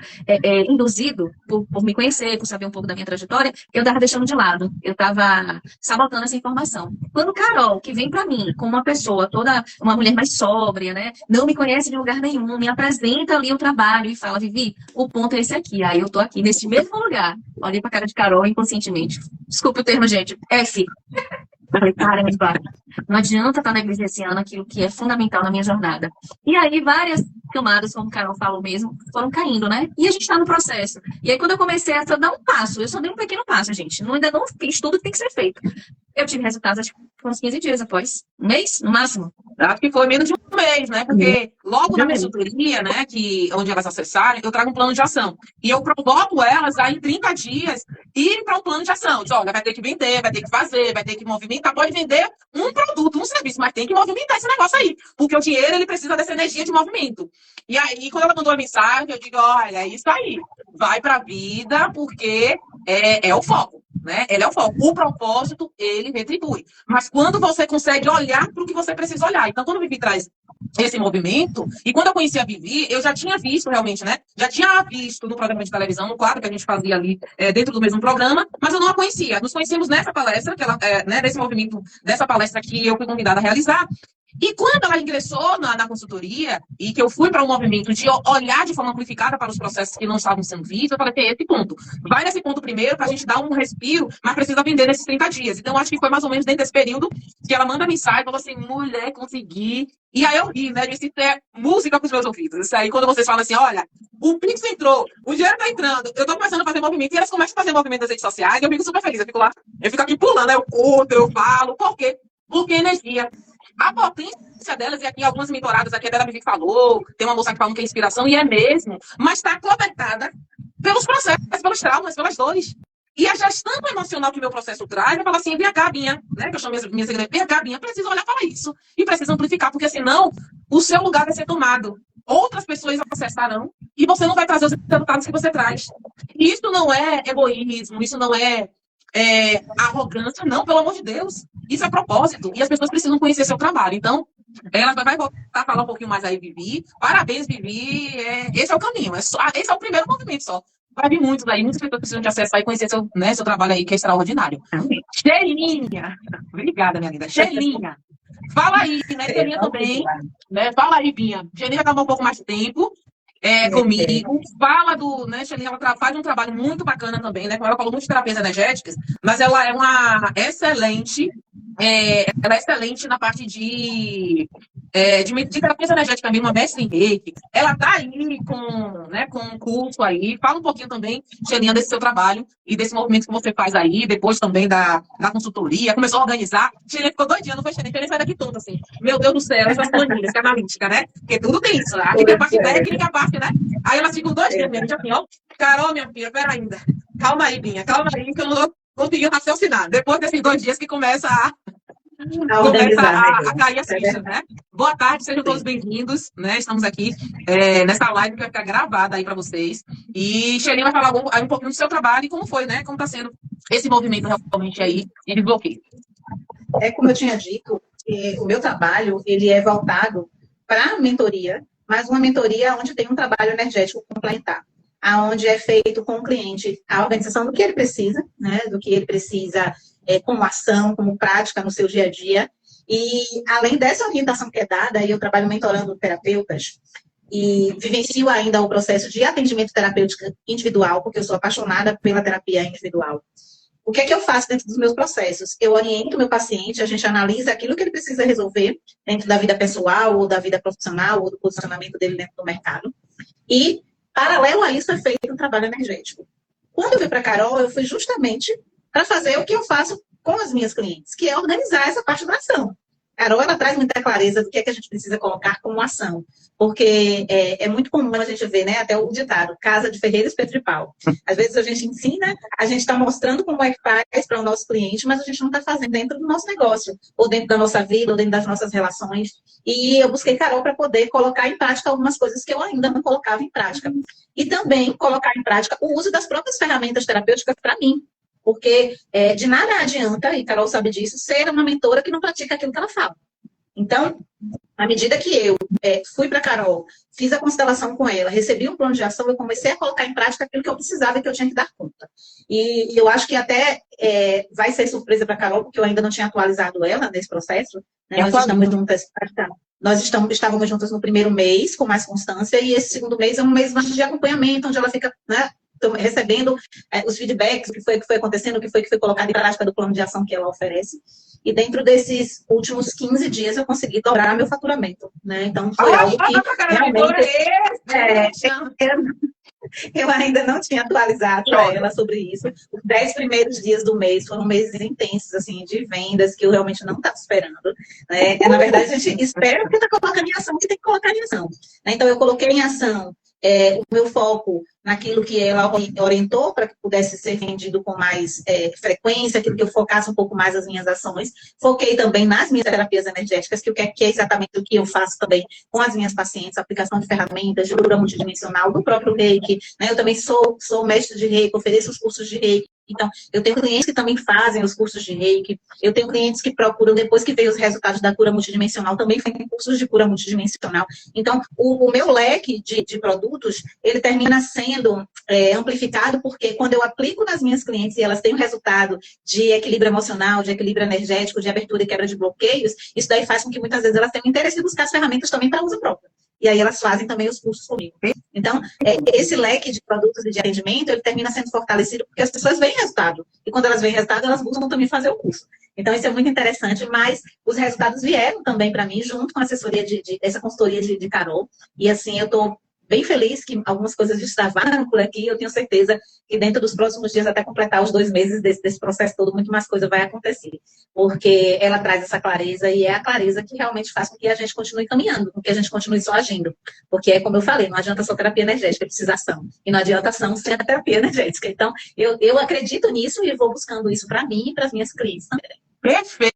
induzido, por me conhecer, por saber um pouco da minha trajetória, eu estava deixando de lado. Eu estava sabotando essa informação. Quando Carol, que vem para mim com uma pessoa, toda uma mulher mais sóbria, né, não me conhece de lugar nenhum, me apresenta ali o trabalho e fala, Vivi, o ponto é esse aqui. Aí eu tô aqui nesse mesmo lugar. Olhei pra cara de Carol inconscientemente. Desculpa o termo, gente. F. Falei, caramba, não adianta estar negligenciando aquilo que é fundamental na minha jornada. E aí, várias camadas, como o Carol falou mesmo, foram caindo, né? E a gente está no processo. E aí, quando eu comecei a dar um passo, eu só dei um pequeno passo, gente. Ainda não fiz tudo que tem que ser feito. Eu tive resultados, acho que foram uns 15 dias após. Um mês, no máximo. Acho que foi menos de um mês, né? Porque logo na consultoria, né, onde elas acessarem, eu trago um plano de ação. E eu provoco elas a, em 30 dias, irem para um plano de ação. Diz, olha, vai ter que vender, vai ter que fazer, vai ter que movimentar. Pode vender um produto, um serviço, mas tem que movimentar esse negócio aí. Porque o dinheiro, ele precisa dessa energia de movimento. E aí, quando ela mandou a mensagem, eu digo, olha, é isso aí. Vai para a vida, porque é o foco. Né? Ele é o foco. O propósito, ele retribui. Mas quando você consegue olhar para o que você precisa olhar. Então, quando o Vivi traz esse movimento, e quando eu conheci a Vivi, eu já tinha visto realmente, né? Já tinha visto no programa de televisão, no quadro que a gente fazia ali dentro do mesmo programa, mas eu não a conhecia. Nos conhecemos nessa palestra, nesse movimento, dessa palestra que eu fui convidada a realizar. E quando ela ingressou na consultoria, e que eu fui para um movimento de olhar de forma amplificada para os processos que não estavam sendo vistos, eu falei, tem esse ponto. Vai nesse ponto primeiro para a gente dar um respiro, mas precisa vender nesses 30 dias. Então, acho que foi mais ou menos dentro desse período que ela manda mensagem e falou assim, mulher, consegui. E aí eu ri, né? Disse, isso é música para os meus ouvidos. Isso aí, quando vocês falam assim, olha, o Pix entrou, o dinheiro tá entrando, eu tô começando a fazer movimento, e elas começam a fazer movimento nas redes sociais, eu fico super feliz, eu fico lá, eu fico aqui pulando, eu curto, eu falo, por quê? Porque energia. A potência delas, e aqui algumas mentoradas, aqui até a Vivi falou, tem uma moça que falando que é inspiração, e é mesmo, mas está cobertada pelos processos, pelos traumas, pelas dores. E a gestão emocional que o meu processo traz, eu falo assim, VH, Binha, né, que eu chamo minhas segredas, VH, Binha, precisa olhar para isso, e precisa amplificar, porque senão o seu lugar vai ser tomado. Outras pessoas acessarão, e você não vai trazer os resultados que você traz. E isso não é egoísmo, isso não é arrogância, não, pelo amor de Deus. Isso é propósito. E as pessoas precisam conhecer seu trabalho. Então, ela vai voltar a falar um pouquinho mais aí, Vivi. Parabéns, Vivi. Esse é o caminho. Esse é o primeiro movimento só. Vai vir muitos aí, muitas pessoas precisam de acesso e conhecer seu trabalho aí, que é extraordinário. Shelinha. Obrigada, minha linda. Shelinha. Fala aí, né? Shelinha também. Né? Fala aí, Binha. Shelinha vai tomar um pouco mais de tempo. Comigo, fala do, né, Shelinha, ela faz um trabalho muito bacana também, né, ela falou muito de terapias energéticas, mas ela é uma excelente, ela é excelente na parte de terapias energéticas mesmo, uma mestre em reiki, ela tá aí com um curso aí, fala um pouquinho também, Shelinha, desse seu trabalho e desse movimento que você faz aí, depois também da consultoria, começou a organizar, Shelinha ficou doidinha, não foi Shelinha? Shelinha sai daqui toda assim, meu Deus do céu, essas planilhas, que é analítica, né, porque tudo tem isso, né? Aqui tem a parte técnica, a parte, né, aí elas ficam 2 dias mesmo, assim, ó, Carol, minha filha, pera ainda, calma aí, Binha, calma aí, que eu não tô conseguindo raciocinar, depois desses 2 dias que começa a cair as fichas, né? Boa tarde, sejam todos bem-vindos, né? Estamos aqui nessa live que vai ficar gravada aí para vocês. E Shelinha vai falar um pouquinho do seu trabalho e como foi, né? Como está sendo esse movimento realmente aí de desbloqueio. Como eu tinha dito, o meu trabalho, ele é voltado para a mentoria, mas uma mentoria onde tem um trabalho energético complementar, aonde é feito com o cliente a organização do que ele precisa, né? Do que ele precisa como ação, como prática no seu dia a dia. E, além dessa orientação que é dada, eu trabalho mentorando terapeutas e vivencio ainda o processo de atendimento terapêutico individual, porque eu sou apaixonada pela terapia individual. O que é que eu faço dentro dos meus processos? Eu oriento o meu paciente, a gente analisa aquilo que ele precisa resolver dentro da vida pessoal, ou da vida profissional, ou do posicionamento dele dentro do mercado. E, paralelo a isso, é feito um trabalho energético. Quando eu fui para a Carol, eu fui justamente para fazer o que eu faço com as minhas clientes, que é organizar essa parte da ação. A Carol, ela traz muita clareza do que é que a gente precisa colocar como ação, porque é muito comum a gente ver, né, até o ditado, casa de ferreiro, espeto de pau. Às vezes a gente ensina, a gente está mostrando como é que faz para o nosso cliente, mas a gente não está fazendo dentro do nosso negócio, ou dentro da nossa vida, ou dentro das nossas relações. E eu busquei Carol para poder colocar em prática algumas coisas que eu ainda não colocava em prática. E também colocar em prática o uso das próprias ferramentas terapêuticas para mim. Porque de nada adianta, e Carol sabe disso, ser uma mentora que não pratica aquilo que ela fala. Então, à medida que eu fui para a Carol, fiz a constelação com ela, recebi um plano de ação, eu comecei a colocar em prática aquilo que eu precisava e que eu tinha que dar conta. E eu acho que até vai ser surpresa para a Carol, porque eu ainda não tinha atualizado ela nesse processo. Né? Nós estávamos juntas no primeiro mês, com mais constância, e esse segundo mês é um mês mais de acompanhamento, onde ela fica, né, recebendo os feedbacks, o que foi acontecendo, o que foi colocado em prática do plano de ação que ela oferece. E dentro desses últimos 15 dias eu consegui dobrar meu faturamento, né? Então foi algo que realmente eu ainda não tinha atualizado para ela sobre isso. Os 10 primeiros dias do mês foram meses intensos, assim, de vendas que eu realmente não estava esperando. Né? Na verdade, a gente espera porque está colocando em ação o que tem que colocar em ação. Né? Então, eu coloquei em ação o meu foco naquilo que ela orientou para que pudesse ser vendido com mais frequência, aquilo que eu focasse um pouco mais as minhas ações. Foquei também nas minhas terapias energéticas, que é exatamente o que eu faço também com as minhas pacientes, aplicação de ferramentas, de cura multidimensional, do próprio reiki. Né? Eu também sou mestre de reiki, ofereço os cursos de reiki, Então, eu tenho clientes que também fazem os cursos de reiki, eu tenho clientes que procuram, depois que veio os resultados da cura multidimensional, também fazem cursos de cura multidimensional. Então, o meu leque de produtos, ele termina sendo amplificado, porque quando eu aplico nas minhas clientes e elas têm um resultado de equilíbrio emocional, de equilíbrio energético, de abertura e quebra de bloqueios, isso daí faz com que muitas vezes elas tenham interesse em buscar as ferramentas também para uso próprio. E aí elas fazem também os cursos comigo. Então, esse leque de produtos e de atendimento, ele termina sendo fortalecido porque as pessoas veem resultado. E quando elas veem resultado, elas buscam também fazer o curso. Então, isso é muito interessante, mas os resultados vieram também para mim, junto com a assessoria essa consultoria de Carol. E assim, eu estou bem feliz que algumas coisas destravaram por aqui. Eu tenho certeza que dentro dos próximos dias, até completar os 2 meses desse processo todo, muito mais coisa vai acontecer. Porque ela traz essa clareza e é a clareza que realmente faz com que a gente continue caminhando, com que a gente continue só agindo. Porque é como eu falei, não adianta só terapia energética, precisa ação. E não adianta ação sem a terapia energética. Então, eu acredito nisso e vou buscando isso para mim e para as minhas clientes também. Perfeito.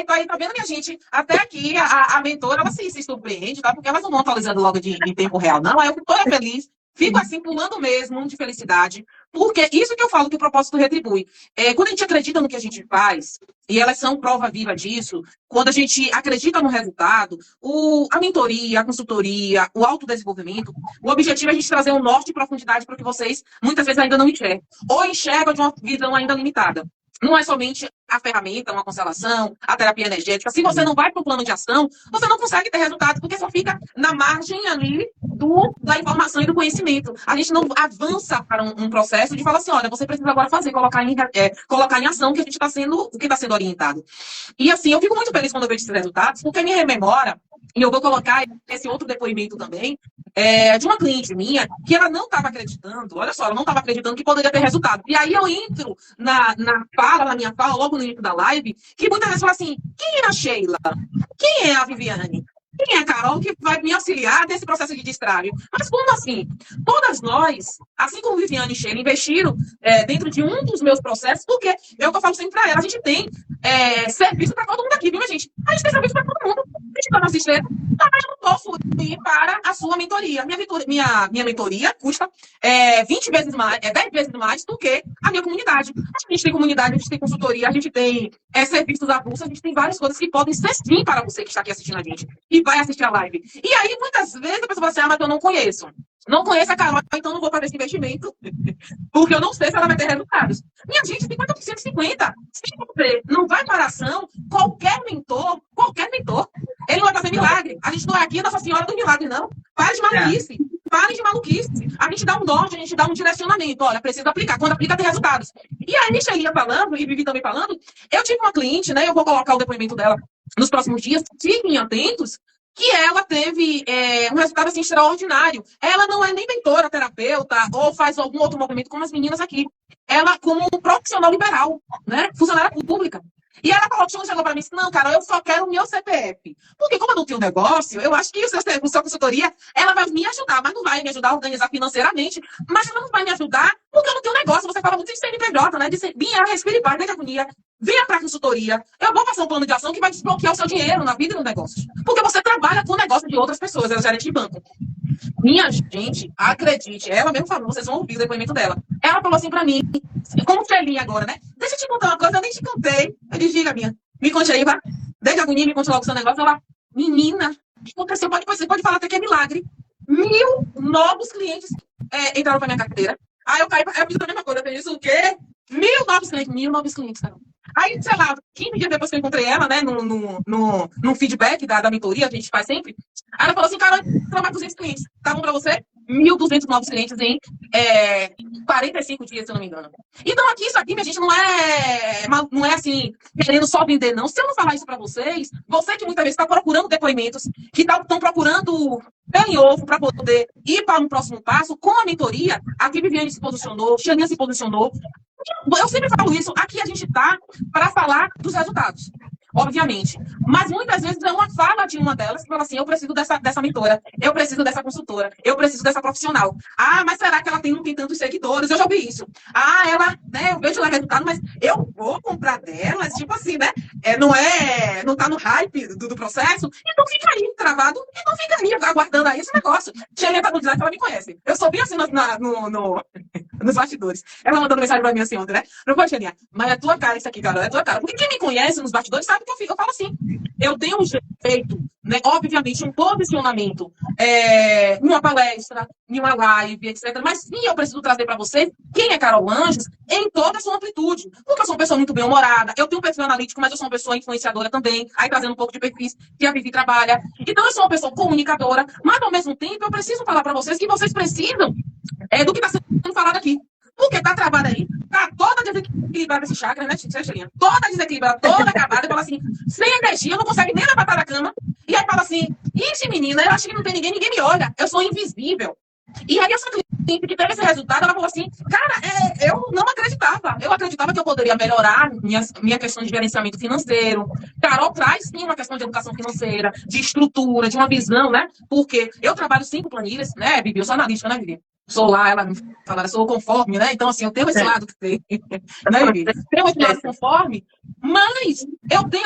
Aí, tá vendo, minha gente? Até aqui, a mentora, ela se surpreende, tá? Porque elas não vão atualizando logo em tempo real, não. Aí eu fico toda feliz, fico assim, pulando mesmo, de felicidade. Porque isso que eu falo que o propósito retribui. Quando a gente acredita no que a gente faz, e elas são prova viva disso, quando a gente acredita no resultado, a mentoria, a consultoria, o autodesenvolvimento, o objetivo é a gente trazer um norte e profundidade para que vocês, muitas vezes, ainda não enxergam. Ou enxergam de uma visão ainda limitada. Não é somente a ferramenta, uma constelação, a terapia energética. Se você não vai para o plano de ação, você não consegue ter resultado, porque só fica na margem ali da informação e do conhecimento. A gente não avança para um processo de falar assim, olha, você precisa agora fazer, colocar em ação o que está sendo orientado. E assim, eu fico muito feliz quando eu vejo esses resultados, porque me rememora, e eu vou colocar esse outro depoimento também, de uma cliente minha, que ela não estava acreditando, olha só, ela não estava acreditando que poderia ter resultado. E aí eu entro na minha fala, logo no início da live, que muitas vezes fala assim, quem é a Sheila? Quem é a Viviane? Quem é a Carol que vai me auxiliar nesse processo de destrave? Mas como assim? Todas nós, assim como Viviane e Sheila, investiram dentro de um dos meus processos, porque é o que eu falo sempre para ela, a gente tem serviço para todo mundo aqui, viu, minha gente? A gente tem serviço para todo mundo. A gente está na assistência, mas eu não posso ir para a sua mentoria. Minha mentoria custa 20 vezes mais, 10 vezes mais do que a minha comunidade. A gente tem comunidade, a gente tem consultoria, a gente tem serviços avulsos, a gente tem várias coisas que podem ser sim para você que está aqui assistindo a gente e vai assistir a live. E aí, muitas vezes, a pessoa fala assim, mas eu não conheço. Não conheço a Carol, então não vou fazer esse investimento, porque eu não sei se ela vai ter resultados. Minha gente, 50%, 50%. Se você não vai para a ação, qualquer mentor, ele não vai fazer milagre. A gente não é aqui Nossa Senhora do Milagre, não. Pare de maluquice. Pare de maluquice. A gente dá um norte, a gente dá um direcionamento. Olha, precisa aplicar. Quando aplica, tem resultados. E aí, Michelinha falando, e Vivi também falando, eu tive uma cliente, né? Eu vou colocar o depoimento dela nos próximos dias. Fiquem atentos, que ela teve um resultado assim, extraordinário. Ela não é nem mentora, terapeuta, ou faz algum outro movimento como as meninas aqui. Ela como um profissional liberal, né? Funcionária pública. E ela chegou para mim e disse, não, cara, eu só quero o meu CPF. Porque como eu não tenho negócio, eu acho que a sua consultoria, ela vai me ajudar, mas não vai me ajudar a organizar financeiramente, mas ela não vai me ajudar porque eu não tenho negócio. Você fala muito de CNPJ, né? De vinha, respire paz, né, agonia. Venha para a consultoria. Eu vou passar um plano de ação que vai desbloquear o seu dinheiro na vida e no negócio. Porque você trabalha com o negócio de outras pessoas, ela é gerente de banco. Minha gente, acredite, ela mesmo falou, vocês vão ouvir o depoimento dela. Ela falou assim pra mim, como Felinha agora, né? Deixa eu te contar uma coisa, eu nem te contei. Eu disse, diga, minha, me conte aí, vai. Desde a agonia, me conte logo o seu negócio. Ela, menina, o que aconteceu? Você pode falar até que é milagre. 1000 novos clientes entraram pra minha carteira. Aí eu fiz a mesma coisa, eu disse o quê? 1000 novos clientes, cara. Aí, sei lá, 15 dias depois que eu encontrei ela, né, no feedback da mentoria, a gente faz sempre, aí ela falou assim, cara, trabalho com 200 clientes, tá bom pra você? 1.200 novos clientes em 45 dias, se eu não me engano. Então, isso aqui, minha gente, não é assim, querendo só vender, não. Se eu não falar isso pra vocês, você que muitas vezes está procurando depoimentos, que estão procurando pelo em ovo para poder ir para um próximo passo, com a mentoria, aqui Viviane se posicionou, Xaninha se posicionou. Eu sempre falo isso, aqui a gente está para falar dos resultados. Obviamente. Mas muitas vezes é uma fala de uma delas que fala assim, eu preciso dessa mentora, eu preciso dessa consultora, eu preciso dessa profissional. Ah, mas será que ela não tem tantos seguidores? Eu já ouvi isso. Ah, ela, né, eu vejo lá resultado, mas eu vou comprar delas, tipo assim, né? Não tá no hype do processo, então fica aí travado, e não fica aí aguardando aí esse negócio. Tia tá no design que ela me conhece. Eu sou bem assim nos bastidores. Ela mandando mensagem pra mim assim ontem, né? Não pode, Xenia, mas é tua cara isso aqui, Carol, é tua cara. Porque quem me conhece nos bastidores sabe que eu falo assim. Eu tenho um jeito, né? Obviamente, um posicionamento em uma palestra, em uma live, etc. Mas sim, eu preciso trazer para vocês quem é Carol Anjos em toda a sua amplitude. Porque eu sou uma pessoa muito bem-humorada, eu tenho um perfil analítico, mas eu sou uma pessoa influenciadora também, aí trazendo um pouco de perfis que a Vivi trabalha. Então, eu sou uma pessoa comunicadora, mas ao mesmo tempo eu preciso falar para vocês que vocês precisam do que está sendo falado aqui. Porque tá travada aí, tá toda desequilibrada esse chakra, né, Xenia? Toda desequilibrada, toda acabada, e fala assim, sem energia, não consegue nem levantar da cama. E aí fala assim, ixi, menina, eu acho que não tem ninguém me olha, eu sou invisível. E aí essa cliente que teve esse resultado, ela falou assim, cara, eu não acreditava. Eu acreditava que eu poderia melhorar minha questão de gerenciamento financeiro. Carol traz sim uma questão de educação financeira, de estrutura, de uma visão, né? Porque eu trabalho 5 planilhas, né, Bibi? Eu sou analítica, né, Bibi? Sou lá, ela me fala, eu sou conforme, né? Então, assim, eu tenho esse lado que tem, né, Vivi? Tenho esse lado conforme, mas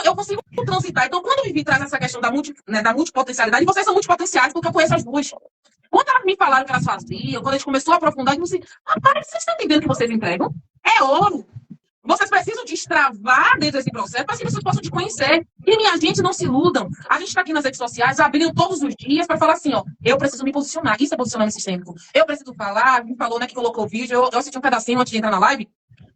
eu consigo transitar. Então, quando o Vivi traz essa questão da multipotencialidade, vocês são multipotenciais, porque eu conheço as duas. Quando elas me falaram que elas faziam, quando a gente começou a aprofundar, eu disse assim, rapaz, vocês estão entendendo que vocês entregam? É ouro. Vocês precisam destravar dentro desse processo para que vocês possam te conhecer. E, minha gente, não se iludam. A gente está aqui nas redes sociais, abrindo todos os dias para falar assim, ó, eu preciso me posicionar. Isso é posicionamento sistêmico. Eu preciso falar, me falou, né, que colocou o vídeo, eu assisti um pedacinho antes de entrar na live,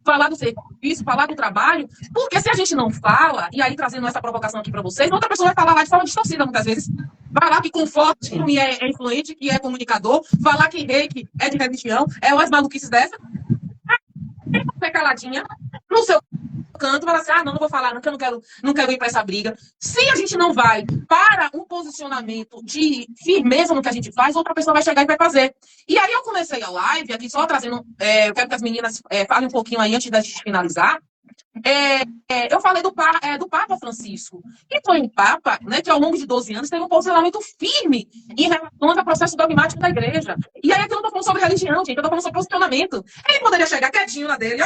falar do serviço, falar do trabalho, porque se a gente não fala, e aí trazendo essa provocação aqui para vocês, outra pessoa vai falar lá de forma distorcida muitas vezes. Vai lá que conforte, que é influente, que é comunicador, falar que reiki é de religião, é umas maluquices dessa. Fica caladinha, no seu canto, fala assim, não vou falar, porque eu não quero ir para essa briga. Se a gente não vai para um posicionamento de firmeza no que a gente faz, outra pessoa vai chegar e vai fazer. E aí eu comecei a live, aqui só trazendo, eu quero que as meninas falem um pouquinho aí antes da gente finalizar. Eu falei do Papa Francisco, que foi um Papa, né, que ao longo de 12 anos teve um posicionamento firme em relação ao processo dogmático da igreja. E aí aqui eu não estou falando sobre religião, gente, eu estou falando sobre posicionamento. Ele poderia chegar quietinho na dele,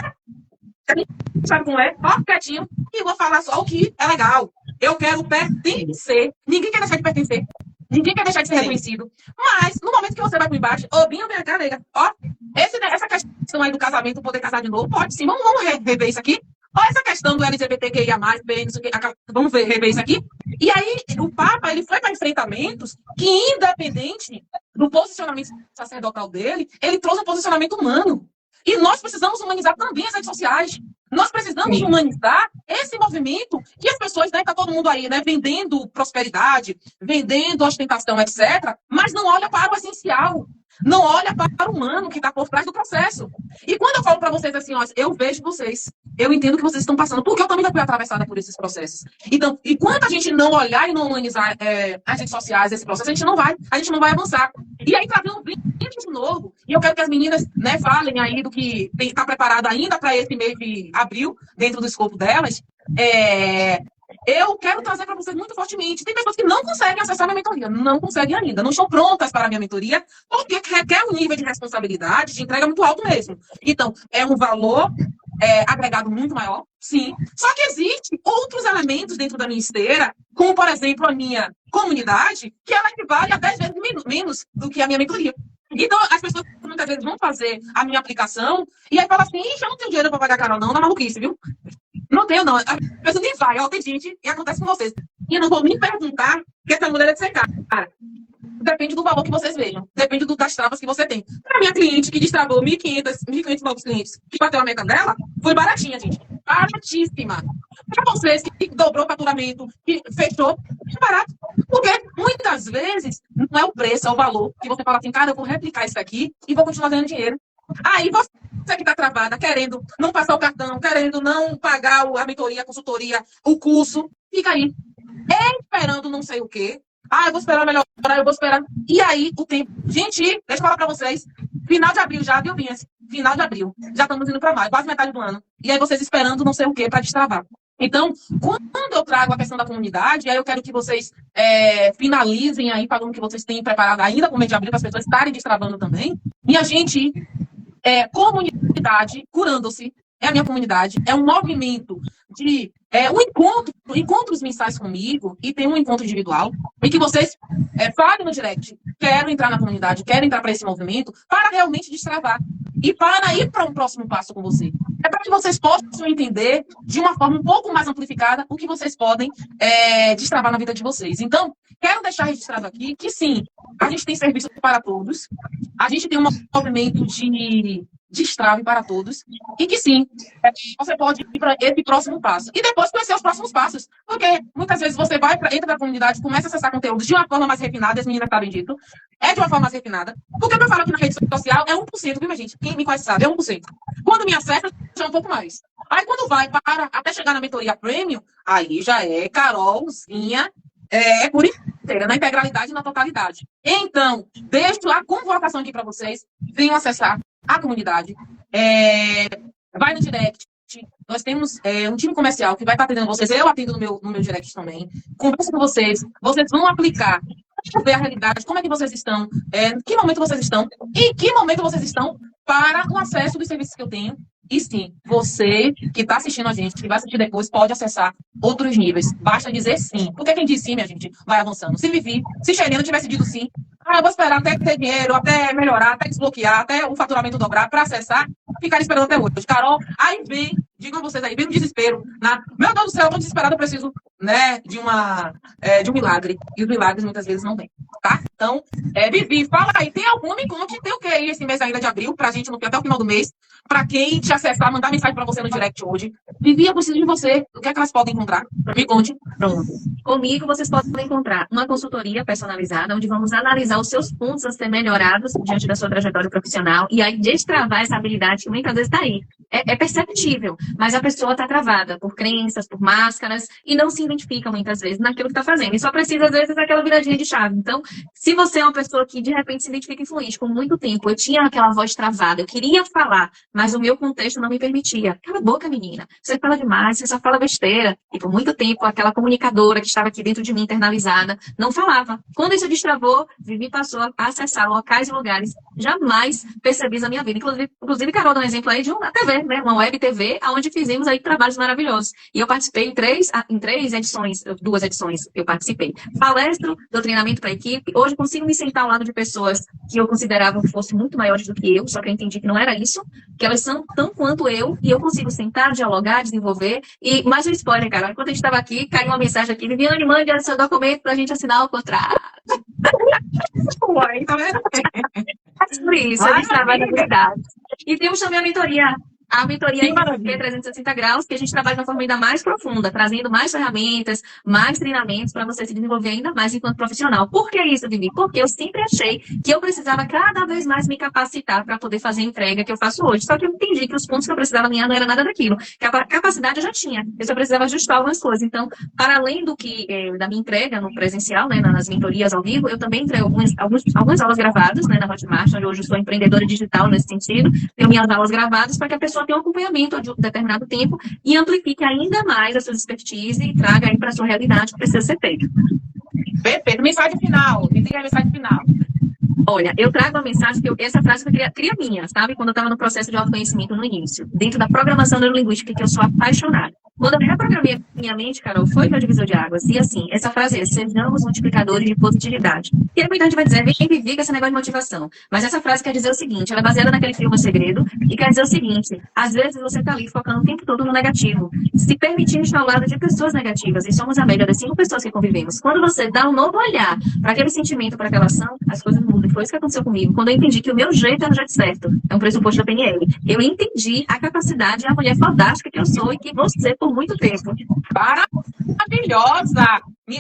sabe como é? Ó, quietinho, e vou falar só o que é legal. Eu quero pertencer. Ninguém quer deixar de pertencer. Ninguém quer deixar de ser reconhecido. Mas, no momento que você vai por embaixo, Binho, vem cá, nega. Ó, essa questão aí do casamento, poder casar de novo, pode sim. Vamos rever isso aqui. Ó, essa questão do LGBTQIA+, bem, não sei o que, vamos rever isso aqui. E aí, o Papa, ele foi para enfrentamentos que, independente do posicionamento sacerdotal dele, ele trouxe um posicionamento humano. E nós precisamos humanizar também as redes sociais. Nós precisamos humanizar esse movimento que as pessoas, né, tá todo mundo aí, né, vendendo prosperidade, vendendo ostentação, etc., mas não olha para o essencial. Não olha para o humano que está por trás do processo. E quando eu falo para vocês assim, ó, eu vejo vocês, eu entendo que vocês estão passando, porque eu também já fui atravessada por esses processos. Então, enquanto a gente não olhar e não humanizar as redes sociais, esse processo, a gente não vai avançar. E aí, trazendo um vídeo de novo, e eu quero que as meninas, né, falem aí do que está preparado ainda para esse mês de abril, dentro do escopo delas. Eu quero trazer para vocês muito fortemente. Tem pessoas que não conseguem acessar minha mentoria, não conseguem ainda, não estão prontas para a minha mentoria, porque requer um nível de responsabilidade, de entrega muito alto mesmo. Então, é um valor agregado muito maior, sim. Só que existem outros elementos dentro da minha esteira, como, por exemplo, a minha comunidade, que ela equivale a 10 vezes menos do que a minha mentoria. Então, as pessoas muitas vezes vão fazer a minha aplicação e aí falam assim, ixi, eu não tenho dinheiro para pagar Carol, não, na maluquice, viu? Não tenho, não. A pessoa nem vai, tem gente, e acontece com vocês. E eu não vou me perguntar que essa mulher é de ser cara. Depende do valor que vocês vejam. Depende das travas que você tem. Para minha cliente que destravou 1.500 novos clientes, que bateu a meta dela, foi baratinha, gente. Baratíssima. Para vocês que dobrou o faturamento, que fechou, é barato. Porque muitas vezes não é o preço, é o valor. Que você fala assim, cara, eu vou replicar isso aqui e vou continuar ganhando dinheiro. Aí você que está travada, querendo não passar o cartão, querendo não pagar a mentoria, a consultoria, o curso, fica aí. Esperando não sei o quê. Eu vou esperar melhorar, eu vou esperar. E aí, o tempo. Gente, deixa eu falar para vocês. Final de abril já, viu, Binha? Final de abril. Já estamos indo para maio, quase metade do ano. E aí, vocês esperando não sei o quê para destravar. Então, quando eu trago a questão da comunidade, aí eu quero que vocês finalizem aí, falando que vocês têm preparado ainda para o mês de abril, para as pessoas estarem destravando também. E a gente, comunidade, curando-se, é a minha comunidade, é um movimento de encontros mensais comigo e tem um encontro individual e que vocês falem no direct, quero entrar na comunidade, quero entrar para esse movimento para realmente destravar. e para ir para um próximo passo com você. É para que vocês possam entender de uma forma um pouco mais amplificada o que vocês podem destravar na vida de vocês. Então, quero deixar registrado aqui que sim, a gente tem serviço para todos, a gente tem um movimento de destrave para todos, e que sim, você pode ir para esse próximo passo. E depois conhecer os próximos passos. Porque muitas vezes você entra na comunidade, começa a acessar conteúdos de uma forma mais refinada, as meninas sabem disso, é de uma forma mais refinada. Porque o que eu falo aqui na rede social é 1%, viu, minha gente? Quem me conhece sabe, é 1%. Quando me acessa, já é um pouco mais. Aí quando vai para até chegar na mentoria premium, aí já é Carolzinha, por inteira, na integralidade e na totalidade. Então, deixo a convocação aqui para vocês, venham acessar a comunidade, vai no direct, nós temos um time comercial que vai estar atendendo vocês, eu atendo no meu direct também, converso com vocês, vocês vão aplicar, ver a realidade, como é que vocês estão, que momento vocês estão, e que momento vocês estão para o acesso dos serviços que eu tenho. E sim, você que está assistindo a gente, que vai assistir depois, pode acessar outros níveis. Basta dizer sim. Porque quem diz sim, minha gente, vai avançando. Se Vivi, se Xerina tivesse dito sim, eu vou esperar até ter dinheiro, até melhorar, até desbloquear, até o faturamento dobrar para acessar, ficar esperando até hoje. Carol, aí vem, digam a vocês aí, vem um desespero. Meu Deus do céu, eu tô desesperada, eu preciso, de um milagre. E os milagres muitas vezes não vêm, tá? Então, Vivi, fala aí, tem alguma, me conte, tem o que aí esse mês ainda de abril, pra gente, até o final do mês, pra quem te acessar, mandar mensagem pra você no direct hoje. Vivi, eu preciso de você. O que é que elas podem encontrar? Me conte. Pronto. Comigo, vocês podem encontrar uma consultoria personalizada, onde vamos analisar os seus pontos a ser melhorados diante da sua trajetória profissional e aí destravar essa habilidade que muitas vezes está aí. É perceptível, mas a pessoa está travada por crenças, por máscaras e não se identifica muitas vezes naquilo que está fazendo. E só precisa, às vezes, daquela viradinha de chave. Então, se você é uma pessoa que, de repente, se identifica influente por muito tempo, eu tinha aquela voz travada, eu queria falar, mas o meu contexto não me permitia. Cala a boca, menina. Você fala demais, você só fala besteira. E por muito tempo, aquela comunicadora que estava aqui dentro de mim, internalizada, não falava. Quando isso destravou, Vivi passou a acessar locais e lugares jamais percebidos na minha vida. Inclusive, Carol dá um exemplo aí de uma TV, né? Uma web TV, onde fizemos aí trabalhos maravilhosos. E eu participei em três edições, 2 edições eu participei. Palestro, treinamento para a equipe. Hoje consigo me sentar ao lado de pessoas que eu considerava que fossem muito maiores do que eu, só que eu entendi que não era isso, que elas são tão quanto eu, e eu consigo sentar, dialogar, desenvolver. E mais um spoiler, cara. Enquanto a gente estava aqui, caiu uma mensagem aqui, Viviane, mande seu documento para a gente assinar o contrato. Uai, tá vendo? É sobre isso, a gente trabalha na habilidade. E temos também a mentoria em 360 graus, que a gente trabalha de uma forma ainda mais profunda, trazendo mais ferramentas, mais treinamentos para você se desenvolver ainda mais enquanto profissional. Por que isso, Vivi? Porque eu sempre achei que eu precisava cada vez mais me capacitar para poder fazer a entrega que eu faço hoje. Só que eu entendi que os pontos que eu precisava alinhar não era nada daquilo. Que a capacidade eu já tinha, eu só precisava ajustar algumas coisas. Então, para além da minha entrega no presencial, né, nas mentorias ao vivo, eu também entrego algumas aulas gravadas, né, na Hotmart, onde hoje eu sou empreendedora digital nesse sentido. Tenho minhas aulas gravadas para que a pessoa tenha um acompanhamento de um determinado tempo e amplifique ainda mais a sua expertise e traga aí para a sua realidade o que precisa ser feito. Perfeito. Mensagem final. Me diga a mensagem final. Olha, eu trago uma mensagem essa frase eu cria minha, sabe? Quando eu estava no processo de autoconhecimento no início, dentro da programação neurolinguística, que eu sou apaixonada. Quando eu reprogramei minha mente, Carol, foi meu divisor de águas. E assim, essa frase é: sejamos multiplicadores de positividade. E aí muita gente vai dizer, vem viver com esse negócio de motivação. Mas essa frase quer dizer o seguinte, ela é baseada naquele filme O Segredo, e quer dizer o seguinte: às vezes você está ali focando o tempo todo no negativo, se permitindo estar ao lado de pessoas negativas, e somos a média das 5 pessoas que convivemos. Quando você dá um novo olhar para aquele sentimento, para aquela ação, as coisas mudam. Foi isso que aconteceu comigo. Quando eu entendi que o meu jeito era o jeito certo, é um pressuposto da PNL. Eu entendi a capacidade e a mulher fantástica que eu sou e que vou ser por muito tempo. Maravilhosa!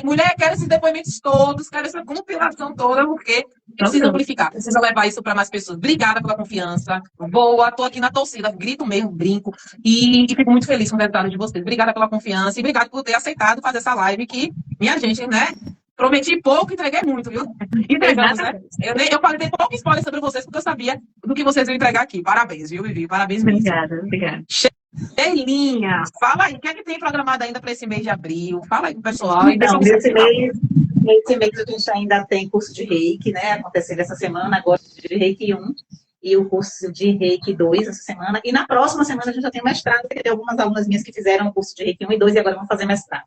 Mulher, quero esses depoimentos todos, quero essa compilação toda, porque precisa amplificar, precisa levar isso para mais pessoas. Obrigada pela confiança. Boa, tô aqui na torcida, grito mesmo, brinco, e fico muito feliz com o resultado de vocês. Obrigada pela confiança e obrigada por ter aceitado fazer essa live que, minha gente, né? Prometi pouco, entreguei muito, viu? Entregamos, né? Eu falei pouco spoiler sobre vocês, porque eu sabia do que vocês iam entregar aqui. Parabéns, viu, Vivi? Parabéns mesmo. Obrigada. Elinha, fala aí, o que é que tem programado ainda para esse mês de abril? Fala aí com o pessoal. Então, nesse mês a gente ainda tem curso de Reiki, né? Acontecendo essa semana, agora de Reiki 1 e o curso de Reiki 2 essa semana. E na próxima semana a gente já tem mestrado, porque tem algumas alunas minhas que fizeram o curso de Reiki 1 e 2 e agora vão fazer mestrado.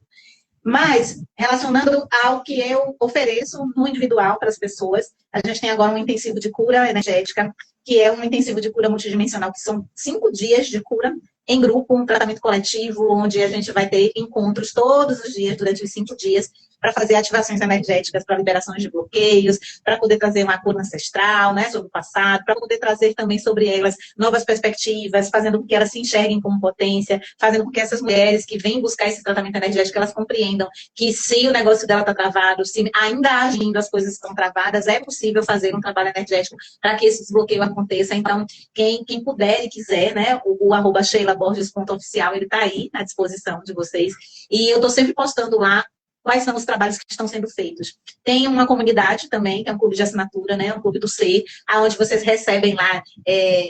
Mas, relacionando ao que eu ofereço no individual para as pessoas, a gente tem agora um intensivo de cura energética, que é um intensivo de cura multidimensional, que são 5 dias de cura em grupo, um tratamento coletivo, onde a gente vai ter encontros todos os dias, durante os 5 dias, para fazer ativações energéticas, para liberações de bloqueios, para poder trazer uma cura ancestral, né, sobre o passado, para poder trazer também sobre elas novas perspectivas, fazendo com que elas se enxerguem como potência, fazendo com que essas mulheres que vêm buscar esse tratamento energético, elas compreendam que se o negócio dela está travado, se ainda agindo as coisas estão travadas, é possível fazer um trabalho energético para que esse desbloqueio aconteça. Então, quem puder e quiser, né, o @sheilaborges.oficial, ele está aí à disposição de vocês. E eu estou sempre postando lá quais são os trabalhos que estão sendo feitos. Tem uma comunidade também, que é um clube de assinatura, né, um clube do ser, onde vocês recebem lá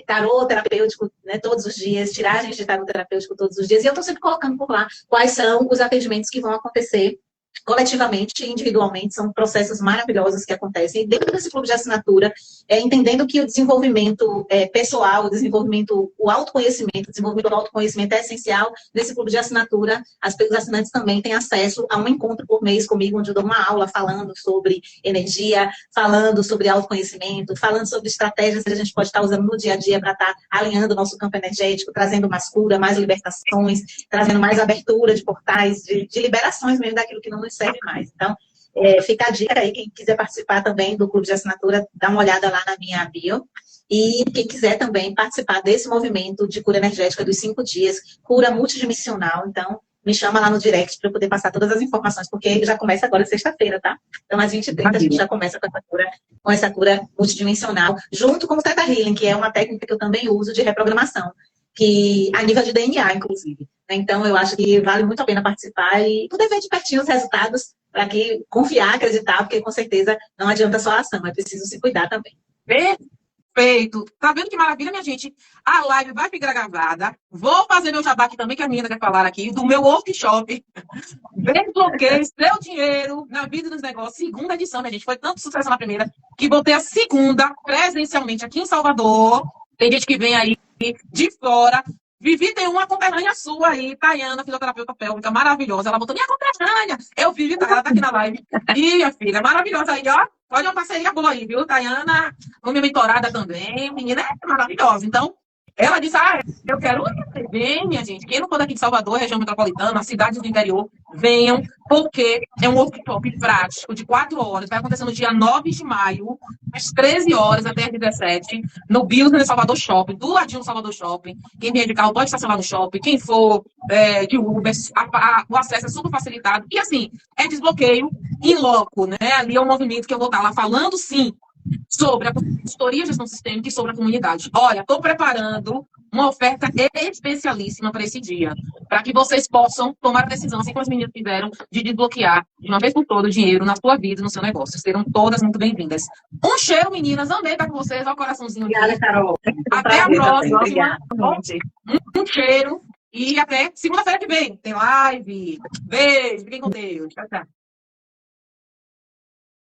tarô terapêutico, né, todos os dias, tiragens de tarô terapêutico todos os dias, e eu estou sempre colocando por lá quais são os atendimentos que vão acontecer coletivamente e individualmente, são processos maravilhosos que acontecem. E dentro desse clube de assinatura, entendendo que o desenvolvimento pessoal, o autoconhecimento, o desenvolvimento do autoconhecimento é essencial, nesse clube de assinatura, os assinantes também têm acesso a um encontro por mês comigo, onde eu dou uma aula falando sobre energia, falando sobre autoconhecimento, falando sobre estratégias que a gente pode estar usando no dia a dia para estar alinhando o nosso campo energético, trazendo mais cura, mais libertações, trazendo mais abertura de portais, de liberações mesmo daquilo que não nos serve mais. Então, fica a dica aí, quem quiser participar também do clube de assinatura, dá uma olhada lá na minha bio. E quem quiser também participar desse movimento de cura energética dos 5 dias, cura multidimensional, então, me chama lá no direct para eu poder passar todas as informações, porque já começa agora sexta-feira, tá? Então, às 20h30, a gente já começa com essa cura multidimensional, junto com o Theta Healing, que é uma técnica que eu também uso de reprogramação, que a nível de DNA, inclusive. Então, eu acho que vale muito a pena participar e poder ver de pertinho os resultados, para que confiar, acreditar, porque com certeza não adianta só a ação, é preciso se cuidar também. Perfeito. Tá vendo que maravilha, minha gente? A live vai ficar gravada. Vou fazer meu jabá aqui também, que a menina quer falar aqui, do meu workshop. Desbloqueie seu dinheiro na vida dos negócios. Segunda edição, minha gente. Foi tanto sucesso na primeira, que vou ter a segunda presencialmente aqui em Salvador. Tem gente que vem aí de fora. Vivi tem uma conterrânea sua aí, Tayana, fisioterapeuta pélvica, maravilhosa. Ela botou minha conterrânea. Eu vi, ela tá aqui na live. E, minha filha, maravilhosa aí, ó. Olha uma parceria boa aí, viu? Tayana, minha mentorada também. Menina é maravilhosa. Então, ela disse, eu quero ir. Vem, minha gente. Quem não for daqui de Salvador, região metropolitana, cidades do interior, venham, porque é um workshop prático de 4 horas. Vai acontecer no dia 9 de maio, às 13 horas até às 17, no Business Salvador Shopping, do ladinho do Salvador Shopping. Quem vier de carro pode estacionar no shopping. Quem for de Uber, o acesso é super facilitado. E assim, é desbloqueio in loco, né? Ali é um movimento que eu vou estar lá falando, sim, sobre a consultoria e gestão sistêmica e sobre a comunidade. Olha, estou preparando uma oferta especialíssima para esse dia, para que vocês possam tomar a decisão, assim como as meninas fizeram, de desbloquear de uma vez por todas o dinheiro na sua vida, no seu negócio. Serão todas muito bem-vindas. Um cheiro, meninas. Amei estar com vocês. Olha o coraçãozinho aqui. Obrigada, Carol. Até a próxima. Um cheiro. E até segunda-feira que vem. Tem live. Beijo. Fiquem com Deus. Tchau, tchau.